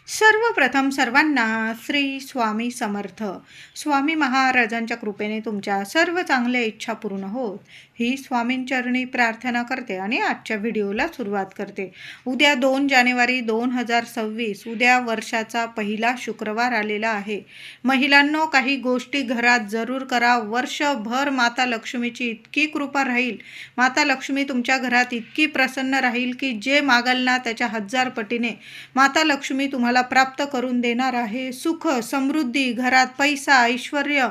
सर्वप्रथम सर्वांना श्री स्वामी समर्थ. स्वामी महाराजांच्या कृपेने तुमच्या सर्व चांगल्या इच्छा पूर्ण होत ही स्वामींचरणी प्रार्थना करते आणि आजच्या व्हिडिओला सुरुवात करते. उद्या 2 जानेवारी 2026 उद्या वर्षाचा पहिला शुक्रवार आलेला आहे. महिलांनो, काही गोष्टी घरात जरूर करा. वर्षभर माता लक्ष्मीची इतकी कृपा राहील, माता लक्ष्मी तुमच्या घरात इतकी प्रसन्न राहील की जे मागाल ना त्याच्या 1000 पटीने माता लक्ष्मी तुम्हाला प्राप्त करून देणार आहे. सुख, समृद्धी, घरात पैसा, ऐश्वर्य,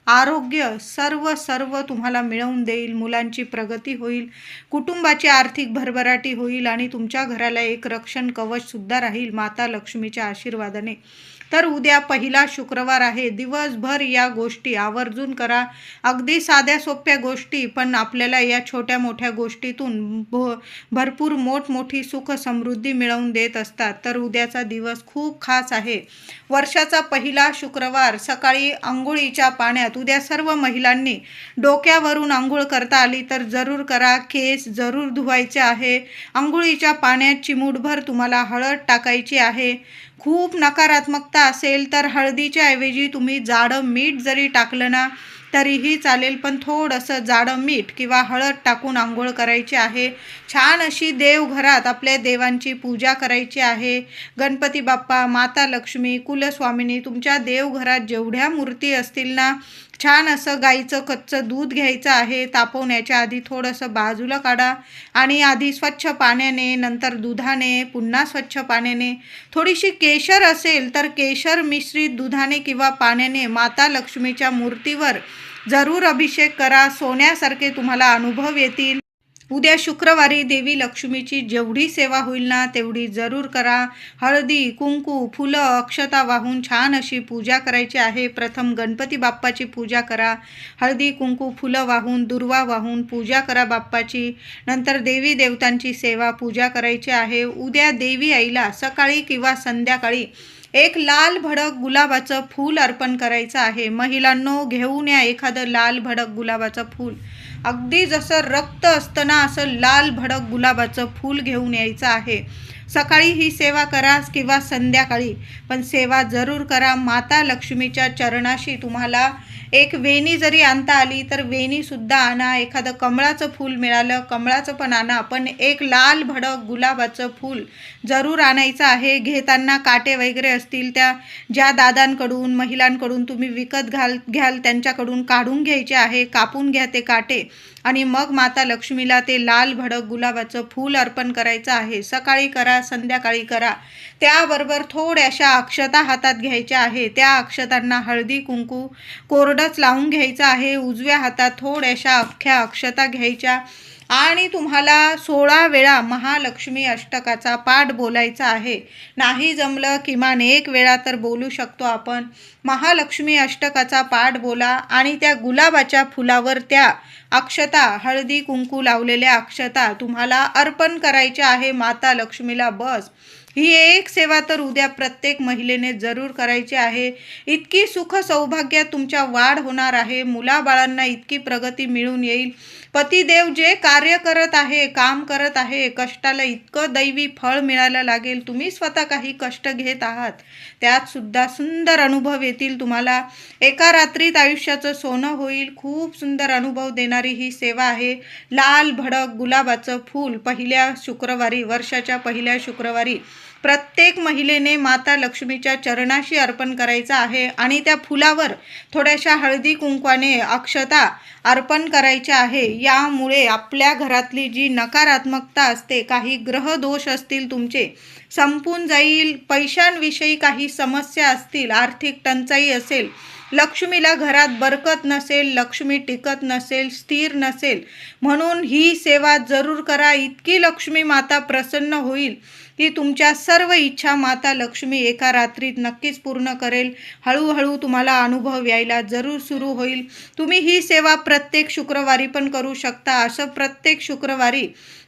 आरोग्य सर्व तुम्हाला मिळवून देईल. मुलांची प्रगती होईल, कुटुंबाची आर्थिक भरभराटी होईल आणि तुमच्या घराला एक रक्षण कवच सुद्धा राहील माता लक्ष्मीच्या आशीर्वादाने. तर उद्या पहिला शुक्रवार आहे. दिवसभर या गोष्टी आवर्जून करा. अगदी साध्या सोप्या गोष्टी, पण आपल्याला या छोट्या मोठ्या गोष्टीतून भरपूर मोठी सुख समृद्धी मिळवून देत असतात. तर उद्याचा दिवस खूप खास आहे. वर्षाचा पहिला शुक्रवार. सकाळी अंघोळीच्या पाण्यात उद्या सर्व महिलांनी डोक्यावरून अंघोळ करता आली तर जरूर करा. केस जरूर धुवायचे आहे. अंघोळीच्या पाण्यात चिमूटभर तुम्हाला हळद टाकायची आहे. खूप नकारात्मकता असेल तर हळदीच्या ऐवजी तुम्ही जाडं मीठ जरी टाकलं ना तरीही चालेल, पण थोडंसं जाडं मीठ किंवा हळद टाकून आंघोळ करायची आहे. छान अशी देवघरात आपल्या देवांची पूजा करायची आहे. गणपती बाप्पा, माता लक्ष्मी, कुलस्वामिनी, तुमच्या देवघरात जेवढ्या मूर्ती असतील ना, छान असं गाईचं कच्चं दूध घ्यायचं आहे. तापवण्याच्या आधी थोडंसं बाजूला काढा आणि आधी स्वच्छ पाण्याने, नंतर दुधाने, पुन्हा स्वच्छ पाण्याने, थोडीशी केशर असेल तर केशर मिश्रित दुधाने किंवा पाण्याने माता लक्ष्मीच्या मूर्तीवर जरूर अभिषेक करा. सोन्यासारखे तुम्हाला अनुभव येतील. उद्या शुक्रवारी देवी लक्ष्मीची जेवढी सेवा होईल ना तेवढी जरूर करा. हळदी, कुंकू, फुलं, अक्षता वाहून छान अशी पूजा करायची आहे. प्रथम गणपती बाप्पाची पूजा करा. हळदी, कुंकू, फुलं वाहून, दुर्वा वाहून पूजा करा बाप्पाची. नंतर देवी देवतांची सेवा पूजा करायची आहे. उद्या देवी आईला सकाळी किंवा संध्याकाळी एक लाल भडक गुलाबाचं फूल अर्पण करायचं आहे. महिलांनो, घेऊन या एखादं लाल भडक गुलाबाचं फूल. अगदी जसं रक्त असतं ना असं लाल भडक गुलाबाचं फूल घेऊन यायचं आहे. सकाळी ही सेवा करा किंवा संध्याकाळी, पण सेवा जरूर करा. माता लक्ष्मीच्या चरणाशी तुम्हाला एक वेणी जरी आणता आली तर वेणीसुद्धा आणा. एखादं कमळाचं फूल मिळालं, कमळाचं पण आणा, पण एक लाल भडक गुलाबाचं फूल जरूर आणायचं आहे. घेताना काटे वगैरे असतील त्या ज्या दादांकडून, महिलांकडून तुम्ही विकत घ्याल त्यांच्याकडून काढून घ्यायचे आहे. कापून घ्या ते काटे आणि मग माता लक्ष्मीला ते लाल भडक गुलाबाचं फूल अर्पण करायचं आहे. सकाळी करा, संध्याकाळी करा. त्याबरोबर थोड्याशा अक्षता हातात घ्यायच्या आहे. त्या अक्षतांना हळदी कुंकू कोरडंच लावून घ्यायचं आहे. उजव्या हातात थोड्याशा अख्ख्या अक्षता घ्यायच्या आणि तुम्हाला 16 वेळा महालक्ष्मी अष्टकाचा पाठ बोलायचा आहे. नाही जमलं किमान 1 वेळा तर बोलू शकतो आपण. महालक्ष्मी अष्टकाचा पाठ बोला आणि त्या गुलाबाच्या फुलावर त्या अक्षता, हळदी कुंकू लावलेल्या अक्षता तुम्हाला अर्पण करायच्या आहे माता लक्ष्मीला. बस ही एक सेवा तर उद्या प्रत्येक महिलेने जरूर करायची आहे. इतकी सुख सौभाग्यात तुमच्या वाढ होणार आहे. मुलाबाळांना इतकी प्रगती मिळून येईल. पतिदेव जे कार्य करत आहे, काम करत आहे, कष्टाला इतकं दैवी फळ मिळायला लागेल. तुम्ही स्वतः काही कष्ट घेत आहात त्यात सुद्धा सुंदर अनुभव येतील तुम्हाला. एका रात्रीत आयुष्याचं सोनं होईल. खूप सुंदर अनुभव देणारी ही सेवा आहे. लाल भडक गुलाबाचं फूल पहिल्या शुक्रवारी, वर्षाच्या पहिल्या शुक्रवारी प्रत्येक महिलेने माता लक्ष्मीच्या चरणाशी अर्पण करायचं आहे आणि त्या फुलावर थोड्याशा हळदी कुंकवाने अक्षता अर्पण करायच्या आहे. यामुळे आपल्या घरातली जी नकारात्मकता असते, काही ग्रह दोष असतील तुमचे, संपून जाईल. पैशांविषयी काही समस्या असतील, आर्थिक टंचाई असेल, लक्ष्मीला घरात बरकत नसेल, लक्ष्मी टिकत नसेल, स्थिर नसेल, म्हणून ही सेवा जरूर करा. इतकी लक्ष्मी माता प्रसन्न होईल की तुमच्या सर्व इच्छा माता लक्ष्मी एका रात्रीत नक्कीच पूर्ण करेल. हळूहळू तुम्हाला अनुभव यायला जरूर सुरू होईल. तुम्ही ही सेवा प्रत्येक शुक्रवारी पण करू शकता. असं प्रत्येक शुक्रवारी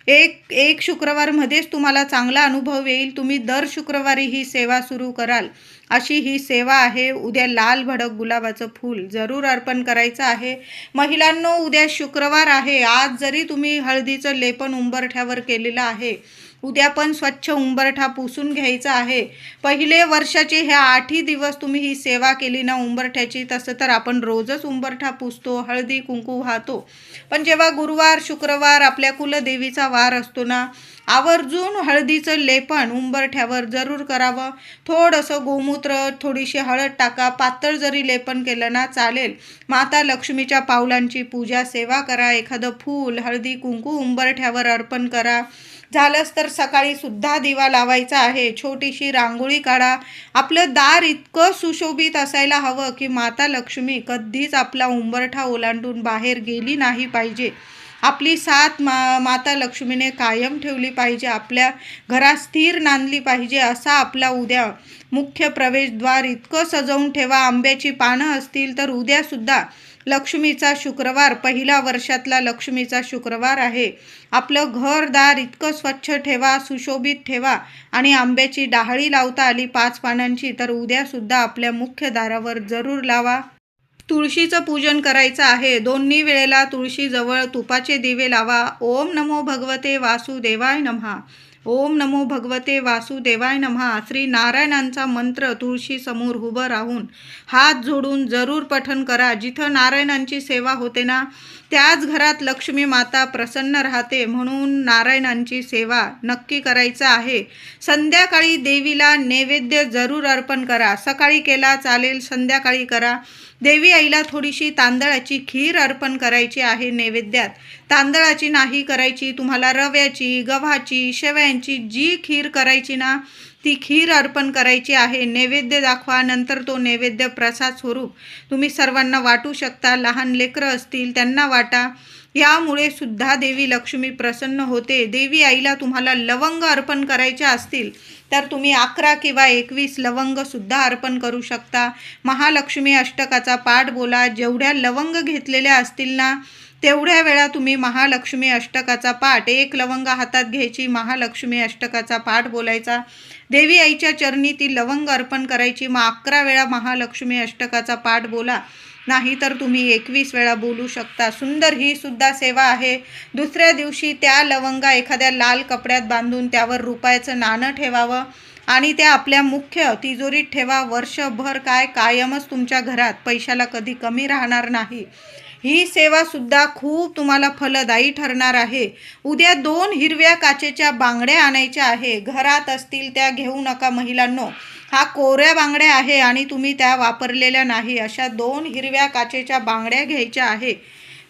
एक शुक्रवारमध्येच तुम्हाला चांगला अनुभव येईल. तुम्ही दर शुक्रवारी ही सेवा सुरू कराल अशी ही सेवा आहे. उद्या लाल भडक गुलाबाचं फूल जरूर अर्पण करायचं आहे. महिलांनो, उद्या शुक्रवार आहे. आज जरी तुम्ही हळदीचं लेपन उंबरठ्यावर केलेलं आहे उद्या पण स्वच्छ उंबरठा पुसून घ्यायचा आहे. पहिले वर्षाचे ह्या 8ही दिवस तुम्ही ही सेवा केली ना उंबरठ्याची, तसं तर आपण रोजच उंबरठा पुसतो, हळदी कुंकू वाहतो. पण जेव्हा गुरुवार शुक्रवार आपल्या कुलदेवीचा वार असतो ना, आवर्जून हळदीचं लेपन उंबरठ्यावर जरूर करावं. थोडंसं गोमूत्र, थोडीशी हळद टाका, पातळ जरी लेपन केलं ना चालेल. माता लक्ष्मीच्या पावलांची पूजा सेवा करा. एखादं फूल, हळदी कुंकू उंबरठ्यावर अर्पण करा. झालंच तर सकाळी सुद्धा दिवा लावायचा आहे. छोटीशी रांगोळी काढा. आपलं दार इतकं सुशोभित असायला हवं की माता लक्ष्मी कधीच आपला उंबरठा ओलांडून बाहेर गेली नाही पाहिजे. आपली साथ माता लक्ष्मीने कायम ठेवली पाहिजे. आपल्या घरात स्थिर नांदली पाहिजे. असा आपला उद्या मुख्य प्रवेशद्वार इतकं सजवून ठेवा. आंब्याची पानं असतील तर उद्यासुद्धा लक्ष्मीचा शुक्रवार, पहिला वर्षातला लक्ष्मीचा शुक्रवार आहे. आपलं घरदार इतकं स्वच्छ ठेवा, सुशोभित ठेवा. आणि आंब्याची डहाळी लावता आली 5 पानांची तर उद्यासुद्धा आपल्या मुख्य दारावर जरूर लावा. तुळशीचं पूजन करायचं आहे. दोन्ही वेळेला तुळशीजवळ तुपाचे दिवे लावा. ओम नमो भगवते वासुदेवाय नमः. ओम नमो भगवते वासुदेवाय नमः. श्री नारायणांचा मंत्र तुळशी समोर उभं राहून हात जोडून जरूर पठण करा. जिथं नारायणांची सेवा होते ना, त्याच घरात लक्ष्मी माता प्रसन्न राहते. म्हणून नारायणांची सेवा नक्की करायचं आहे. संध्याकाळी देवीला नैवेद्य जरूर अर्पण करा. सकाळी केला चालेल, संध्याकाळी करा. देवी आईला थोडीशी तांदळाची खीर अर्पण करायची आहे नैवेद्यात. तांदळाची नाही करायची, तुम्हाला रव्याची, गव्हाची, शेवयांची जी खीर करायची ना, ती खीर अर्पण करायची आहे. नैवेद्य दाखवा. नंतर तो नैवेद्य प्रसाद स्वरूप तुम्ही सर्वांना वाटू शकता. लहान लेकरं असतील त्यांना वाटा. यामुळे सुद्धा देवी लक्ष्मी प्रसन्न होते. देवी आईला तुम्हाला लवंग अर्पण करायचे असतील तर तुम्ही 11 किंवा 21 लवंगसुद्धा अर्पण करू शकता. महालक्ष्मी अष्टकाचा पाठ बोला. जेवढ्या लवंग घेतलेल्या असतील ना, तेवढ्या वेळा तुम्ही महालक्ष्मी अष्टकाचा पाठ, 1 लवंग हातात घ्यायची, महालक्ष्मी अष्टकाचा पाठ बोलायचा. देवी आईच्या चरणी ती लवंग अर्पण करायची. मग 11 वेळा महालक्ष्मी अष्टकाचा पाठ बोला. नाही तर तुम्ही 21 वेळा बोलू शकता. सुंदर ही सुद्धा सेवा आहे. दुसऱ्या दिवशी त्या लवंगा एखाद्या लाल कपड्यात बांधून त्यावर रुपयाचं नाणं ठेवावं आणि त्या आपल्या मुख्य तिजोरीत ठेवा. वर्षभर कायमच तुमच्या घरात पैशाला कधी कमी राहणार नाही. ही सेवासुद्धा खूप तुम्हाला फलदायी ठरणार आहे. उद्या 2 हिरव्या काचेच्या बांगड्या आणायच्या आहे. घरात असतील त्या घेऊ नका महिलांनो. हा कोऱ्या बांगड्या आहे आणि तुम्ही त्या वापरलेल्या नाही. अशा 2 हिरव्या काचेच्या बांगड्या घ्यायच्या आहे.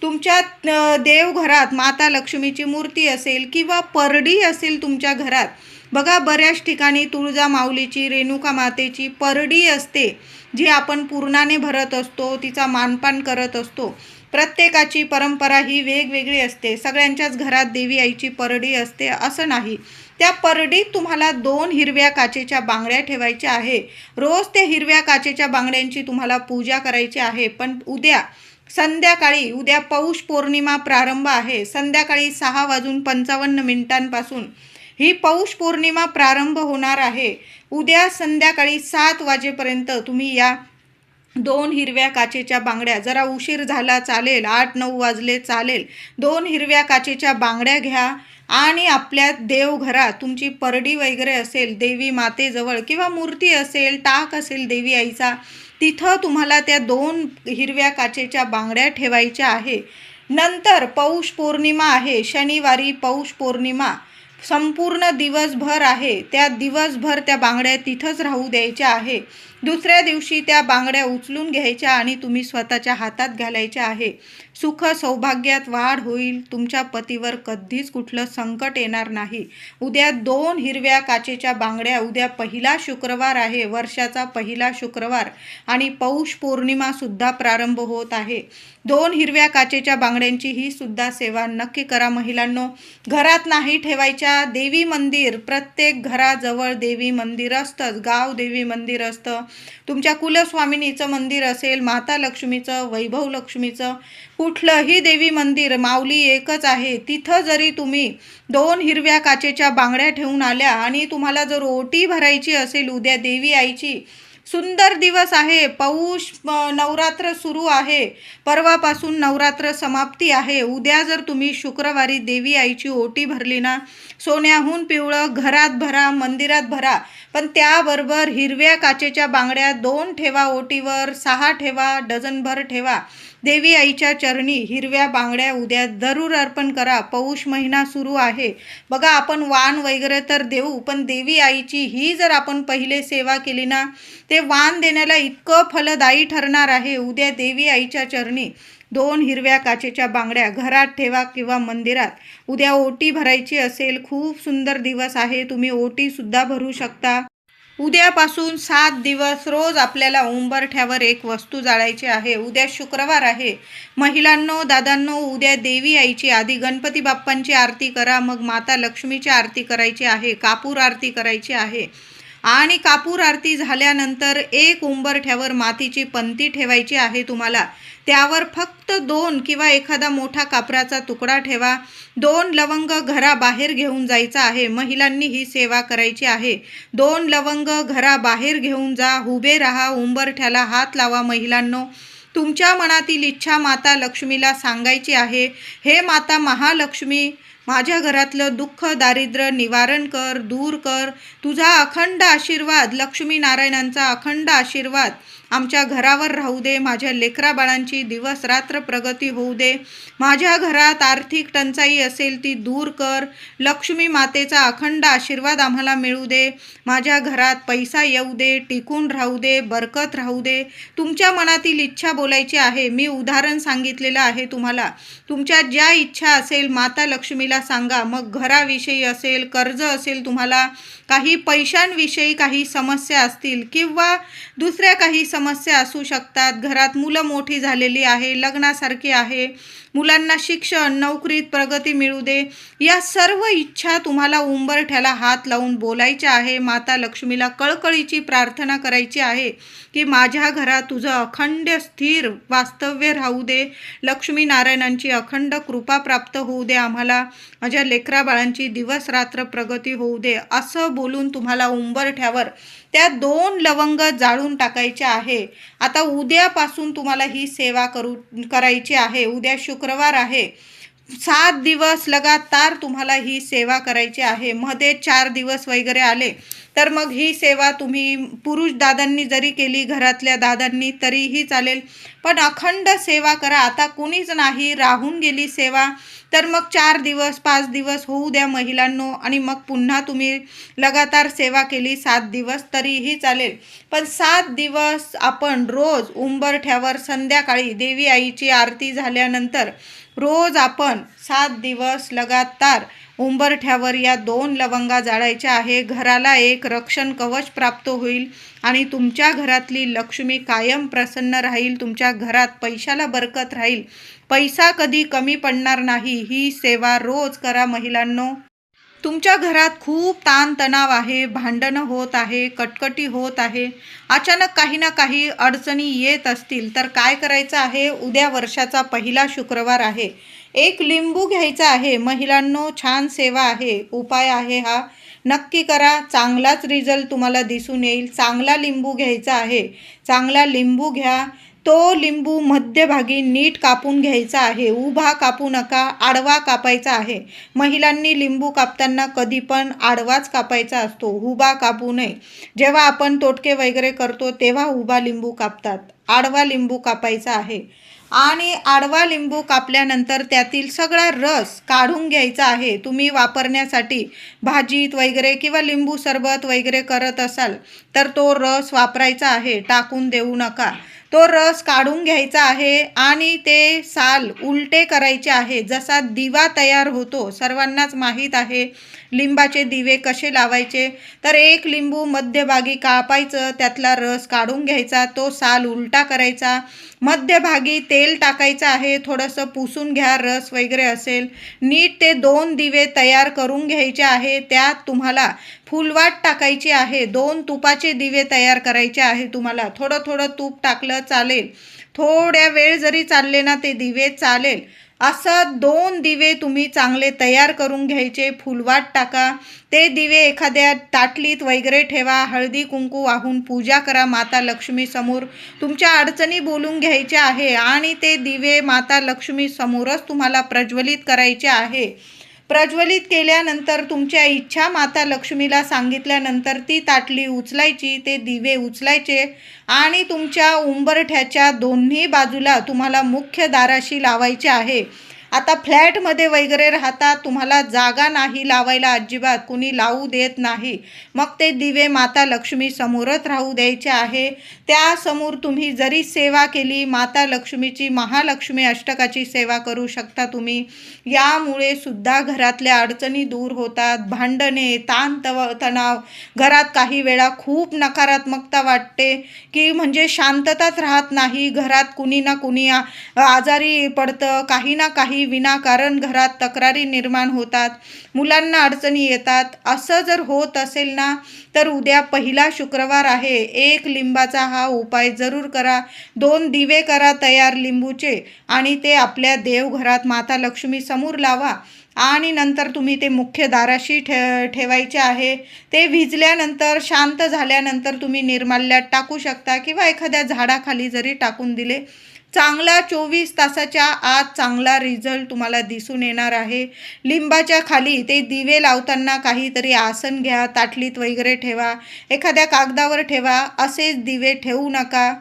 तुमच्या देवघरात माता लक्ष्मीची मूर्ती असेल किंवा परडी असेल तुमच्या घरात, बघा बऱ्याच ठिकाणी तुळजा माऊलीची, रेणुका मातेची परडी असते, जी आपण पूर्णाने भरत असतो, तिचा मानपान करत असतो. प्रत्येकाची परंपरा ही वेगवेगळी असते. सगळ्यांच्याच घरात देवी आईची परडी असते असं नाही. त्या परडीत तुम्हाला 2 हिरव्या काचेच्या बांगड्या ठेवायच्या आहे. रोज त्या हिरव्या काचेच्या बांगड्यांची तुम्हाला पूजा करायची आहे. पण उद्या संध्याकाळी, उद्या पौष पौर्णिमा प्रारंभ आहे. संध्याकाळी 6:55 ही पौष पौर्णिमा प्रारंभ होणार आहे. उद्या संध्याकाळी 7 वाजेपर्यंत तुम्ही या 2 हिरव्या काचेच्या बांगड्या, जरा उशीर झाला चालेल, 8-9 वाजले चालेल, 2 हिरव्या काचेच्या बांगड्या घ्या आणि आपल्या देवघरात तुमची परडी वगैरे असेल, देवी मातेजवळ किंवा मूर्ती असेल, टाक असेल देवी आईचा, तिथं तुम्हाला त्या 2 हिरव्या काचेच्या बांगड्या ठेवायच्या आहे. नंतर पौष पौर्णिमा आहे. शनिवारी पौष पौर्णिमा संपूर्ण दिवसभर आहे. त्या दिवसभर त्या बांगड्या तिथंच राहू द्यायच्या आहे. दुसऱ्या दिवशी त्या बांगड्या उचलून घ्यायच्या आणि तुम्ही स्वतःच्या हातात घालायच्या आहे. सुख सौभाग्यात वाढ होईल. तुमच्या पतीवर कधीच कुठलं संकट येणार नाही. उद्या 2 हिरव्या काचेच्या बांगड्या. उद्या पहिला शुक्रवार आहे, वर्षाचा पहिला शुक्रवार आणि पौष पौर्णिमासुद्धा प्रारंभ होत आहे. 2 हिरव्या काचेच्या बांगड्यांची ही सुद्धा सेवा नक्की करा महिलांनो. घरात नाही ठेवायच्या. देवी मंदिर, प्रत्येक घराजवळ देवी मंदिर असतंच. गाव देवी मंदिर असतं. तुमच्या कुलस्वामिनीचं मंदिर असेल, माता लक्ष्मीचं, वैभव लक्ष्मीचं, कुठलंही देवी मंदिर, माऊली एकच आहे, तिथं जरी तुम्ही 2 हिरव्या काचेच्या बांगड्या ठेवून आल्या आणि तुम्हाला जर ओटी भरायची असेल उद्या देवी आईची, सुंदर दिवस आहे. पौष नवरात्र सुरू आहे. परवापासून नवरात्र समाप्ती आहे. उद्या जर तुम्ही शुक्रवारी देवी आईची ओटी भरली ना, सोन्याहून पिवळं घरात भरा, मंदिरात भरा, पण त्याबरोबर हिरव्या काचेच्या बांगड्या 2 ठेवा ओटीवर, 6 ठेवा, डझनभर ठेवा. देवी आईच्या चरणी हिरव्या बांगड्या उद्या जरूर अर्पण करा. पौष महिना सुरू आहे. बघा, आपण वाण वगैरे तर देऊ, पण देवी आईची ही जर आपण पहिले सेवा केली ना, ते वाण देण्याला इतकं फलदायी ठरणार आहे. उद्या देवी आईच्या चरणी 2 हिरव्या काचेच्या बांगड्या घरात ठेवा किंवा मंदिरात. उद्या ओटी भरायची असेल, खूप सुंदर दिवस आहे. तुम्ही ओटीसुद्धा भरू शकता. उद्यापासून 7 दिवस रोज आपल्याला उंबरठ्यावर एक वस्तू जाळायची आहे. उद्या शुक्रवार आहे. महिलांनो, दादांनो, उद्या देवी आईची आधी गणपती बाप्पांची आरती करा, मग माता लक्ष्मीची आरती करायची आहे, कापूर आरती करायची आहे. आणि कापूर आरती झाल्यानंतर एक उंबरठ्यावर मातीची पंती ठेवायची आहे तुम्हाला. त्यावर फक्त 2 किंवा एखादा मोठा कापराचा तुकडा ठेवा. 2 लवंग घराबाहेर घेऊन जायचं आहे. महिलांनी ही सेवा करायची आहे. 2 लवंग घराबाहेर घेऊन जा. उभे राहा, उंबरठ्याला हात लावा. महिलांनो, तुमच्या मनातील इच्छा माता लक्ष्मीला सांगायची आहे. हे माता महालक्ष्मी, माझ्या घरातलं दुःख दारिद्र्य निवारण कर, दूर कर. तुझा अखंड आशीर्वाद, लक्ष्मी नारायणांचा अखंड आशीर्वाद आमच्या घरावर राहू दे. माझ्या लेकराबाळांची दिवस रात्र प्रगती होऊ दे. माझ्या घरात आर्थिक टंचाई असेल ती दूर कर. लक्ष्मी मातेचा अखंड आशीर्वाद आम्हाला मिळू दे. माझ्या घरात पैसा येऊ दे, टिकून राहू दे, बरकत राहू दे. तुमच्या मनातील इच्छा बोलायची आहे. मी उदाहरण सांगितलेलं आहे तुम्हाला. तुमच्या ज्या इच्छा असेल माता लक्ष्मीला सांगा. मग घराविषयी असेल, कर्ज असेल, तुम्हाला काही पैशांविषयी काही समस्या असतील किंवा दुसऱ्या काही समस्या असू शकतात. घरात मुलं मोठी झालेली आहे, लग्नासारखी आहे, मुलांना शिक्षण, नोकरीत प्रगती मिळू दे. या सर्व इच्छा तुम्हाला उंबरठ्याला हात लावून बोलायच्या आहे. माता लक्ष्मीला कळकळीची प्रार्थना करायची आहे की माझ्या घरात तुझं अखंड स्थिर वास्तव्य राहू दे. लक्ष्मी नारायणांची अखंड कृपा प्राप्त होऊ दे आम्हाला. माझ्या लेकराबाळांची दिवस रात्र प्रगती होऊ दे. असं बोलून तुम्हाला उंबरठ्यावर त्या 2 लवंग जाळून टाकायच्या आहे. आता उद्यापासून तुम्हाला ही सेवा करायची आहे. उद्या शुक्रवार आहे. 7 दिवस लगातार तुम्हाला ही सेवा करायची आहे. मध्ये 4 दिवस वगैरे आले तर मग ही सेवा तुम्ही पुरुष दादांनी जरी केली, घरातल्या दादांनी, तरीही चालेल. पण अखंड सेवा करा. आता कुणीच नाही, राहून गेली सेवा, तर मग 4 दिवस 5 दिवस होऊ द्या महिलांनो, आणि मग पुन्हा तुम्ही लगातार सेवा केली 7 दिवस तरीही चालेल. पण 7 दिवस आपण रोज उंबरठ्यावर संध्याकाळी देवी आईची आरती झाल्यानंतर रोज आपण 7 दिवस लगातार उंबरठ्यावर या 2 लवंगा जाळायच्या आहे. घराला एक रक्षण कवच प्राप्त होईल आणि तुमच्या घरातली लक्ष्मी कायम प्रसन्न राहील. तुमच्या घरात पैशाला बरकत राहील. पैसा कधी कमी पडणार नाही. ही सेवा रोज करा महिलांनो. तुमच्या घरात खूप ताणतणाव आहे, भांडणं होत आहे, कटकटी होत आहे, अचानक काही ना काही अडचणी येत असतील, तर काय करायचं आहे? उद्या वर्षाचा पहिला शुक्रवार आहे. एक लिंबू घ्यायचा आहे महिलांनो. छान सेवा आहे, उपाय आहे हा. नक्की करा, चांगलाच रिझल्ट तुम्हाला दिसून येईल. चांगला लिंबू घ्यायचा आहे. चांगला लिंबू घ्या. तो लिंबू मध्यभागी नीट कापून घ्यायचा आहे. उभा कापू नका, आडवा कापायचा आहे. महिलांनी लिंबू कापताना कधी पण आडवाच कापायचा असतो, उभा कापू नये. जेव्हा आपण तोटके वगैरे करतो तेव्हा उभा लिंबू कापतात, आडवा लिंबू कापायचा आहे. आणि आडवा लिंबू कापल्यानंतर त्यातील सगळा रस काढून घ्यायचा आहे. तुम्ही वापरण्यासाठी भाजीत वगैरे किंवा लिंबू सरबत वगैरे करत असाल तर तो रस वापरायचा आहे, टाकून देऊ नका. तो रस काढून घ्यायचा आहे आणि ते साल उलटे करायचे आहे. जसा दिवा तयार होतो, सर्वांनाच माहीत आहे लिंबाचे दिवे कसे लावायचे. तर एक लिंबू मध्यभागी कापायचं, त्यातला रस काढून घ्यायचा, तो साल उलटा करायचा, मध्यभागी तेल टाकायचं आहे, थोडंसं पुसून घ्या रस वगैरे असेल. नीट ते 2 दिवे तयार करून घ्यायचे आहे. त्यात तुम्हाला फुलवात टाकायची आहे. 2 तुपाचे दिवे तयार करायचे आहे तुम्हाला. थोडं थोडं तूप टाकलं चालेल, थोड्या वेळ जरी चालले ना ते दिवे चालेल. असं 2 दिवे तुम्ही चांगले तयार करून घ्यायचे. फुलवात टाका. ते दिवे एखाद्या ताटलीत वगैरे ठेवा. हळदी कुंकू वाहून पूजा करा माता लक्ष्मी समोर. तुमच्या अडचणी बोलून घ्यायच्या आहे आणि ते दिवे माता लक्ष्मी समोरच तुम्हाला प्रज्वलित करायचे आहे. प्रज्वलित केल्यानंतर तुमच्या इच्छा माता लक्ष्मीला सांगितल्यानंतर ती ताटली उचलायची, ते दिवे उचलायचे आणि तुमच्या उंबरठ्याच्या दोन्ही बाजूला तुम्हाला मुख्य दाराशी लावायचे आहे. आता फ्लॅटमध्ये वगैरे राहतात, तुम्हाला जागा नाही लावायला अजिबात, कुणी लावू देत नाही, मग ते दिवे माता लक्ष्मी समोरच राहू द्यायचे आहे. त्यासमोर तुम्ही जरी सेवा केली, माता लक्ष्मीची महालक्ष्मी अष्टकाची सेवा करू शकता तुम्ही. यामुळे सुद्धा घरातल्या अडचणी दूर होतात. भांडणे, तणाव, घरात काही वेळा खूप नकारात्मकता वाटते की म्हणजे शांतताच राहत नाही. घरात कुणी ना कुणी आजारी पडतं, काही ना काही विनाकारण घरात तक्रारी निर्माण होतात, मुलांना अडचणी येतात. असं जर होत असेल ना तर उद्या पहिला शुक्रवार आहे, 1 लिंबाचा हा उपाय जरूर करा. 2 दिवे करा तयार लिंबूचे आणि ते आपल्या देवघरात माता लक्ष्मी समोर लावा आणि नंतर तुम्ही ते मुख्य दाराशी ठेवायचे आहे. ते विझल्यानंतर शांत झाल्यानंतर तुम्ही निर्माल्यात टाकू शकता किंवा एखाद्या झाडाखाली जरी टाकून दिले, चांगला 24 तासाच्या आत चांगला रिझल्ट तुम्हाला दिसून येणार आहे. लिंबाच्या खाली ते दिवे लावताना काहीतरी आसन घ्या, ताटलीत वगैरे ठेवा, एखाद्या कागदावर ठेवा. असेच दिवे ठेवू नका.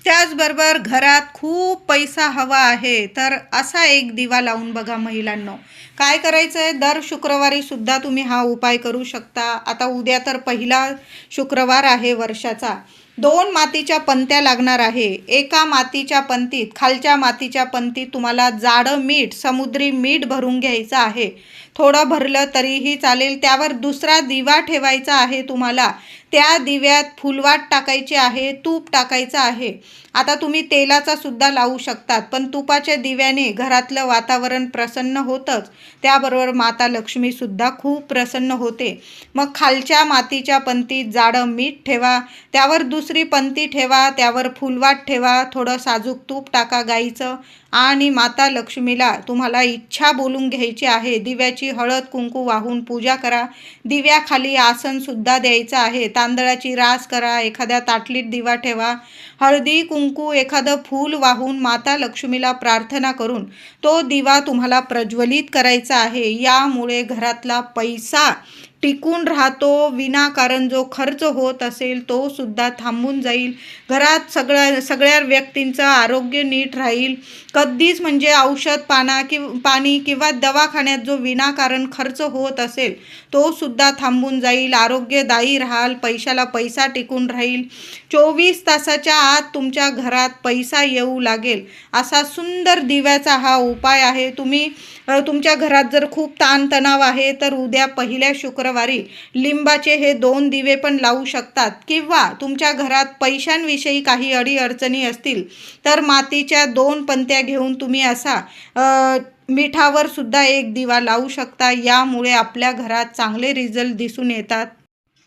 त्याचबरोबर घरात खूप पैसा हवा आहे तर असा एक दिवा लावून बघा महिलांनो. काय करायचं आहे, दर शुक्रवारी सुद्धा तुम्ही हा उपाय करू शकता. आता उद्या तर पहिला शुक्रवार आहे वर्षाचा. 2 मातीच्या पंत्या लागणार आहे. एका मातीच्या पंतीत, खालच्या मातीच्या पंतीत तुम्हाला जाडं मीठ, समुद्री मीठ भरून घ्यायचं आहे. थोडं भरलं तरीही चालेल. त्यावर दुसरा दिवा ठेवायचा आहे तुम्हाला. त्या दिव्यात फुलवात टाकायची आहे, तूप टाकायचं आहे. आता तुम्ही तेलाचा सुद्धा लावू शकतात, पण तुपाच्या दिव्याने घरातलं वातावरण प्रसन्न होतंच, त्याबरोबर माता लक्ष्मीसुद्धा खूप प्रसन्न होते. मग खालच्या मातीच्या पंतीत जाडं मीठ ठेवा, त्यावर दुसरी पंती ठेवा, त्यावर फुलवात ठेवा, थोडं साजूक तूप टाका गाईचं आणि माता लक्ष्मीला तुम्हाला इच्छा बोलून घ्यायची आहे. दिव्याची हळद कुंकू वाहून पूजा करा. दिव्याखाली आसनसुद्धा द्यायचं आहे. तांदळाची रास करा, एखाद्या ताटलीत दिवा ठेवा, हळदी कुंकू एखादं फूल वाहून माता लक्ष्मीला प्रार्थना करून तो दिवा तुम्हाला प्रज्वलित करायचा आहे. यामुळे घरातला पैसा टिकून राहतो. विनाकारण जो खर्च होत असेल तो सुद्धा थांबून जाईल. घरात सगळ्या व्यक्तींचं आरोग्य नीट राहील. कधीच म्हणजे औषध पाणी किंवा दवाखान्यात जो विनाकारण खर्च होत असेल तो सुद्धा थांबून जाईल. आरोग्यदायी राहाल, पैशाला पैसा टिकून राहील. 24 तासाच्या आत तुमच्या घरात पैसा येऊ लागेल असा सुंदर दिव्याचा हा उपाय आहे. तुम्ही तुमच्या घरात जर खूप ताणतणाव आहे तर उद्या पहिल्या शुक्रवारी लिंबाचे हे 2 दिवे पण लावू शकतात किंवा तुमच्या घरात पैशांविषयी काही अडीअडचणी असतील तर मातीच्या 2 पंत्या घेऊन तुम्ही असा मिठावर सुद्धा एक दिवा लावू शकता. यामुळे आपल्या घरात चांगले रिझल्ट दिसून येतात.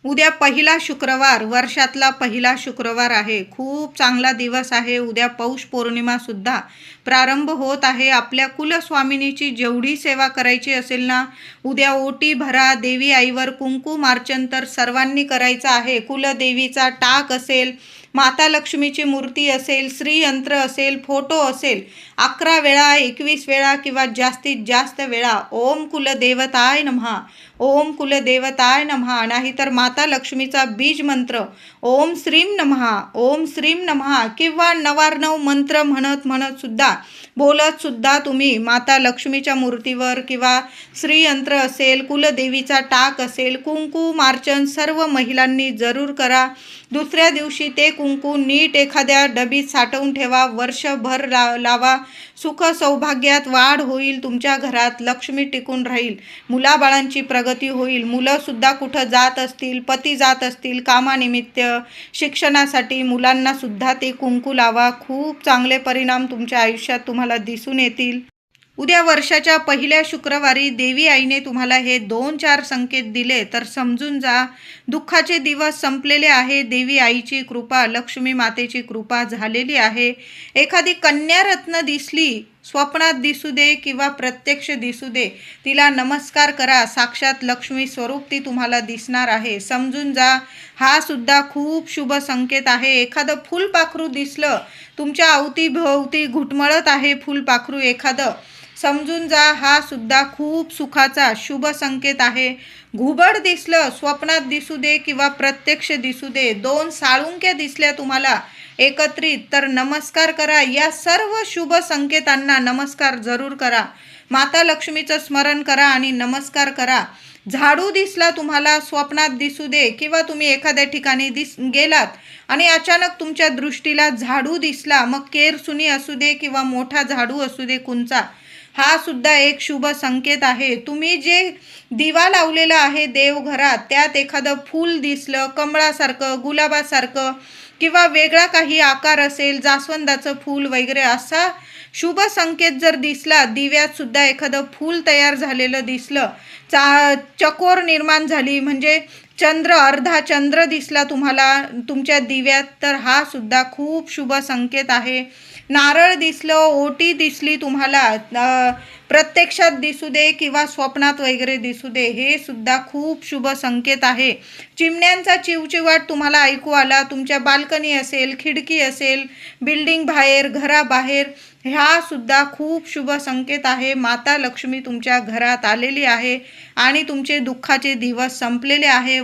उद्या पहिला शुक्रवार, वर्षातला पहिला शुक्रवार आहे. खूप चांगला दिवस आहे. उद्या पौष पौर्णिमासुद्धा प्रारंभ होत आहे. आपल्या कुलस्वामिनीची जेवढी सेवा करायची असेल ना, उद्या ओटी भरा, देवी आईवर कुंकुमार्चन तर सर्वांनी करायचं आहे. कुलदेवीचा टाक असेल, माता लक्ष्मीची मूर्ती असेल, श्रीयंत्र असेल, फोटो असेल, 11 वेळा, 21 वेळा किंवा जास्तीत जास्त वेळा ओम कुलदेवताय नमः, ओम कुलदेवताय नमः, नाहीतर माता लक्ष्मीचा बीज मंत्र ओम श्रीम नमः, ओम श्रीम नमः किंवा नवार्णव मंत्र म्हणत सुद्धा बोलत सुद्धा तुम्ही माता लक्ष्मीच्या मूर्तीवर किंवा श्रीयंत्र असेल, कुलदेवीचा टाक असेल, कुंकुमार्चन सर्व महिलांनी जरूर करा. दुसऱ्या दिवशी ते कुंकू नीट एखाद्या डबीत साठवून ठेवा. वर्षभर लावा. सुख सौभाग्यात वाढ होईल. तुमच्या घरात लक्ष्मी टिकून राहील. मुलाबाळांची प्रगती होईल. मुलंसुद्धा कुठं जात असतील, पती जात असतील कामानिमित्त, शिक्षणासाठी, मुलांनासुद्धा ते कुंकू लावा. खूप चांगले परिणाम तुमच्या आयुष्यात तुम्हाला दिसून येतील. उद्या वर्षाच्या पहिल्या शुक्रवारी देवी आईने तुम्हाला हे 2-4 संकेत दिले तर समजून जा, दुःखाचे दिवस संपलेले आहे. देवी आईची कृपा, लक्ष्मी मातेची कृपा झालेली आहे. एखादी कन्यारत्न दिसली, स्वप्नात दिसू दे किंवा प्रत्यक्ष दिसू दे, तिला नमस्कार करा. साक्षात लक्ष्मी स्वरूप ती तुम्हाला दिसणार आहे. समजून जा, हा सुद्धा खूप शुभ संकेत आहे. एखादं फुलपाखरू दिसलं, तुमच्या अवतीभोवती घुटमळत आहे फुलपाखरू एखादं, समजून जा, हा सुद्धा खूप सुखाचा शुभ संकेत आहे. घुबड दिसलं, स्वप्नात दिसू दे किंवा प्रत्यक्ष दिसू दे, 2 साळुंक्या दिसल्या तुम्हाला एकत्रित, तर नमस्कार करा. या सर्व शुभ संकेतांना नमस्कार जरूर करा. माता लक्ष्मीचं स्मरण करा आणि नमस्कार करा. झाडू दिसला तुम्हाला, स्वप्नात दिसू दे किंवा तुम्ही एखाद्या ठिकाणी गेलात आणि अचानक तुमच्या दृष्टीला झाडू दिसला, मग केरसुनी असू दे किंवा मोठा झाडू असू दे कुंचा, हा सुद्धा एक शुभ संकेत आहे. तुम्ही जे दिवा लावलेला आहे देवघरात, त्यात एखादं फूल दिसलं, कमळासारखं, गुलाबासारखं किंवा वेगळा काही आकार असेल, जास्वंदाचं फूल वगैरे, असा शुभ संकेत जर दिसला, दिव्यात सुद्धा एखादं फूल तयार झालेलं दिसलं, चकोर निर्माण झाली म्हणजे चंद्र, अर्धा चंद्र दिसला तुम्हाला तुमच्या दिव्यात, तर हा सुद्धा खूप शुभ संकेत आहे. नारळ दिसलं, ओटी दिसली तुम्हाला, प्रत्यक्षात दिसू दे किंवा स्वप्नात वगैरे दिसू दे, हे सुद्धा खूप शुभ संकेत आहे. चिमण्यांचा चिवचिवाट तुम्हाला ऐकू आला, तुमच्या बाल्कनी असेल, खिडकी असेल, बिल्डिंग बाहेर, घराबाहेर, ह्या सुद्धा खूप शुभ संकेत आहे. माता लक्ष्मी तुमच्या घरात आलेली आहे आणि तुमचे दुःखाचे दिवस संपलेले आहे.